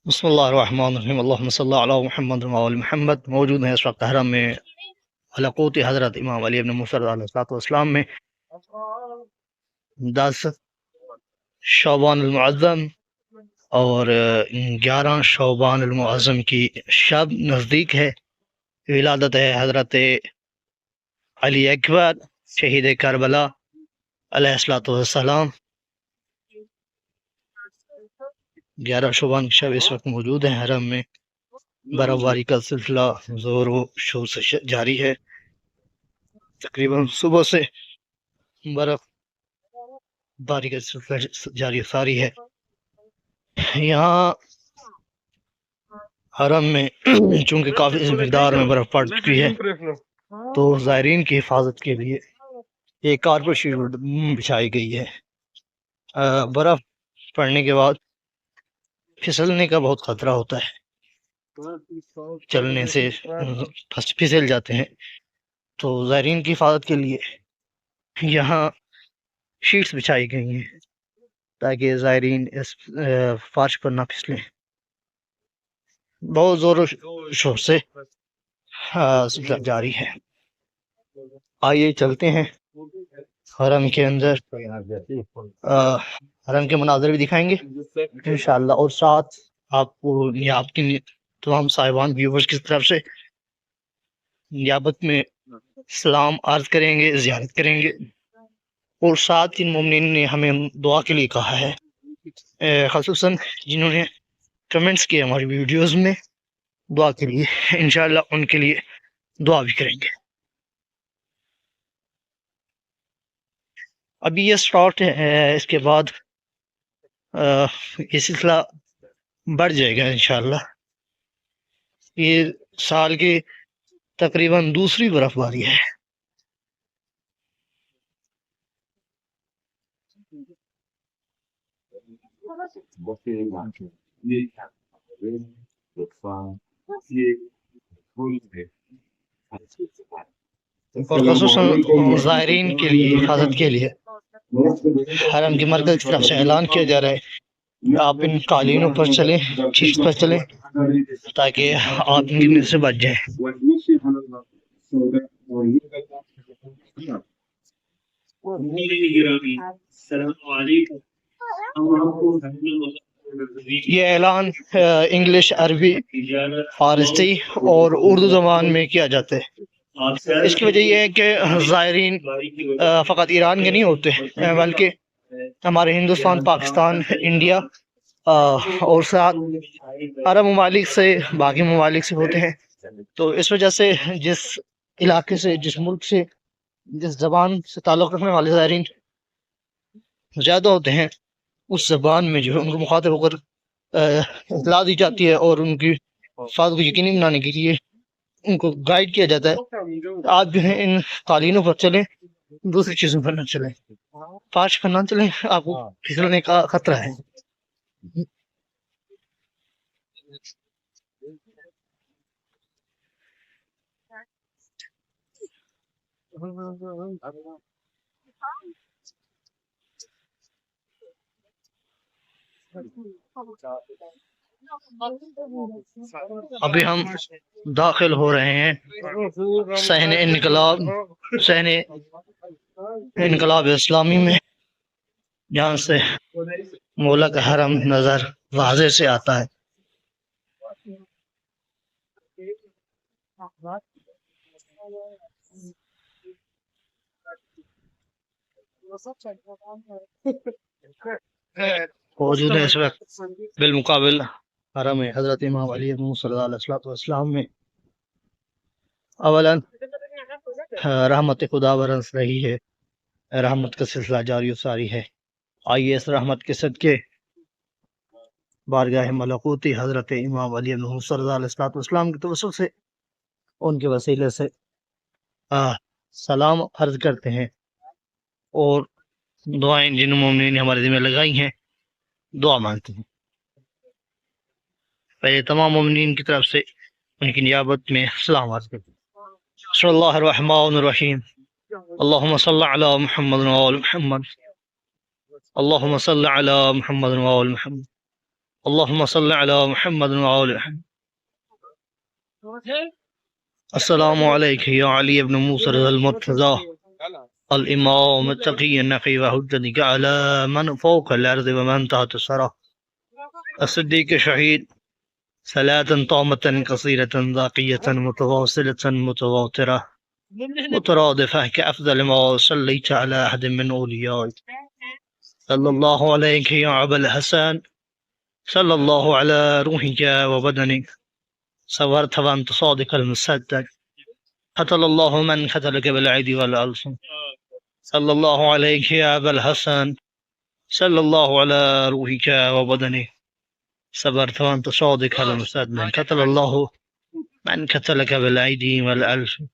بسم اللہ الرحمن الرحیم اللہم صلی اللہ علی محمد وعلی محمد۔ موجود ہیں اس وقت حرم میں حلقوت حضرت امام علی ابن موسیٰ علیہ السلام میں 10 شعبان المعظم اور 11 شعبان المعظم کی شب نزدیک ہے۔ ولادت ہے حضرت علی اکبر شہید کربلا علیہ السلام۔ 11 شعبان کی شب اس وقت موجود ہیں حرم میں۔ برف باری کا سلسلہ زور و شور سے جاری ہے۔ تقریباً صبح سے برف باری کا سلسلہ جاری ساری ہے۔ یہاں حرم میں چونکہ کافی مقدار میں برف پڑ چکی ہے تو زائرین کی حفاظت کے لیے ایک کارپیٹ شیٹ بچھائی گئی ہے۔ برف پڑنے کے بعد پھسلنے کا بہت خطرہ ہوتا ہے، چلنے سے پھسل جاتے ہیں، تو زائرین کی حفاظت کے لیے یہاں شیٹس بچھائی گئی ہیں تاکہ زائرین اس فرش پر نہ پھسلیں۔ بہت زور و شور سے سلسلہ جاری ہے۔ آئیے چلتے ہیں حرم کے اندر، حرم کے مناظر بھی دکھائیں گے انشاءاللہ، اور ساتھ آپ کو آپ کی تمام صاحبان ویورز کی طرف سے نیابت میں سلام عرض کریں گے، زیارت کریں گے، اور ساتھ ان مومنین نے ہمیں دعا کے لیے کہا ہے، خصوصاً جنہوں نے کمنٹس کیے ہماری ویڈیوز میں دعا کے لیے، انشاءاللہ ان کے لیے دعا بھی کریں گے۔ ابھی یہ سٹارٹ ہے، اس کے بعد یہ سلسلہ بڑھ جائے گا انشاءاللہ۔ یہ سال کی تقریباً دوسری برف باری ہے۔ اور خصوصاً زائرین کے لیے حفاظت کے لیے حرم کی مرکز کی طرف سے اعلان کیا جا رہا ہے، آپ ان قالینوں پر چلیں، شیٹ پر چلیں تاکہ آپ گرنے سے بچ جائیں۔ یہ اعلان انگلش، عربی، فارسی اور اردو زبان میں کیا جاتا ہے۔ اس کی وجہ یہ ہے کہ زائرین فقط ایران کے نہیں ہوتے بلکہ ہمارے ہندوستان، پاکستان، انڈیا اور ساتھ عرب ممالک سے، باقی ممالک سے ہوتے ہیں۔ تو اس وجہ سے جس علاقے سے، جس ملک سے، جس زبان سے تعلق رکھنے والے زائرین زیادہ ہوتے ہیں، اس زبان میں جو ہے ان کو مخاطب ہو کر اطلاع دی جاتی ہے اور ان کی حفاظت کو یقینی بنانے کے لیے ان کو گائیڈ کیا جاتا ہے۔ آپ جو ہے ان قالینوں پر چلیں، دوسری چیزوں پر نہ چلیں، فرش پر نہ چلیں، آپ کو پھسلنے کا خطرہ ہے۔ ابھی ہم داخل ہو رہے ہیں صحن انقلاب اسلامی میں، جہاں سے مولا کا حرم نظر واضح سے آتا ہے۔ موجود ہے اس وقت بالمقابل حرم حضرت امام علی صلی اللہ علیہ وسلم میں اولاً رحمت خدا برس رہی ہے، رحمت کا سلسلہ جاری و ساری ہے۔ آئیے اس رحمت کے صدقے بارگاہ ملکوتی حضرت امام علی صلی اللہ علیہ وسلم کے توسل سے، ان کے وسیلے سے سلام عرض کرتے ہیں، اور دعائیں جن مومنین نے ہمارے ذمہ لگائی ہیں دعا مانگتے ہیں۔ پہلے تمام مومنین کی طرف سے ان کی نیابت میں سلام عرض کرتے ہیں۔ بسم اللہ الرحمن الرحیم، اللہم صلی علی محمد وآل محمد، اللہم صلی علی محمد وآل محمد۔ اللهم صل على محمد وعلى محمد. السلام عليك يا علي بن موسى المرتضى الإمام التقي النقي وحجتك على من فوق الأرض ومن تحت الثرى الصديق الشهيد صلاة طامة قصيرة ذاقية متواصلة متواترة مترادفة كأفضل ما صليت على أحد من أوليائك صلى الله عليك يا أبا الحسن صلى الله على روحك وبدنك صورت وأنت صادق المصدق قتل الله من قتلك بالأيدي والألسن صلى الله عليك يا أبا الحسن صلى الله على روحك وبدنك صبرت وأنت صادق المصدق قتل الله من قتلك بالأيدي والألسن.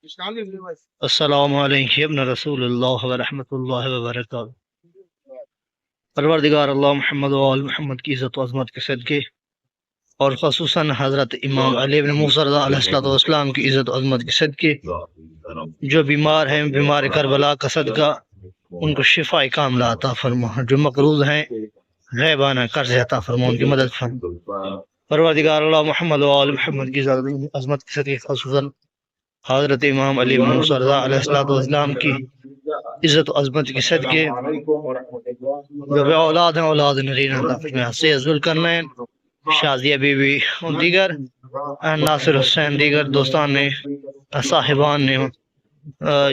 السلام عليك يا ابن رسول الله ورحمة الله وبركاته. پروردگار اللہ محمد و آل محمد کی عزت و عظمت کے صدقے اور خصوصاً حضرت امام علی بن موسیٰ رضا علیہ السلام کی عزت و عظمت کے صدقے جو بیمار ہیں بیمار کربلا کا صدقہ ان کو شفا کاملہ عطا فرما، جو مقروض ہیں غیبانہ قرض عطا فرما، ان کی مدد فرما. پروردگار اللہ محمد و آل محمد کی عزت و عظمت کے صدقے خصوصاً حضرت امام علی بن موسیٰ رضا علیہ السلام کی عزت و عظمت کے صدقے جو بے اولاد ہیں اولاد نرین عطا فرما. سید ذوالقرنین، شازیہ بی بی اور دیگر ناصر حسین دیگر دوستان نے صاحبان نے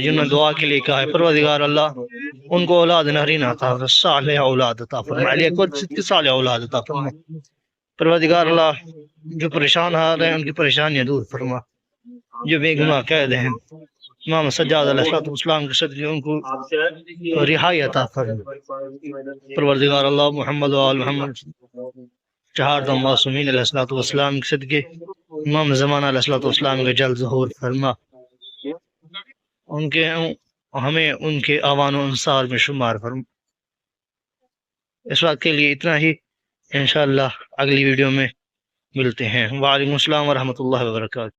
جنہوں نے دعا کے لیے کہا ہے پروردگار اللہ ان کو اولاد نرین عطا فرما، صالح اولاد عطا فرما، علی اکبر کی صالح اولاد عطا فرما. پروردگار اللہ جو پریشان آ رہے ہیں ان کی پریشانیاں دور فرما، جو بے گناہ قید ہیں امام سجاد علیہ السلام کے صدقے ان کو رہائی عطا فرما. پروردگار اللہ محمد و آل محمد چہار معصومین علیہ السلام کے صدقے امام زمانہ علیہ السلام کے جلد ظہور فرما، ان کے ہمیں ان کے اعوان و انصار میں شمار فرما. اس وقت کے لیے اتنا ہی، انشاءاللہ اگلی ویڈیو میں ملتے ہیں. وعلیکم السلام ورحمۃ اللہ وبرکاتہ.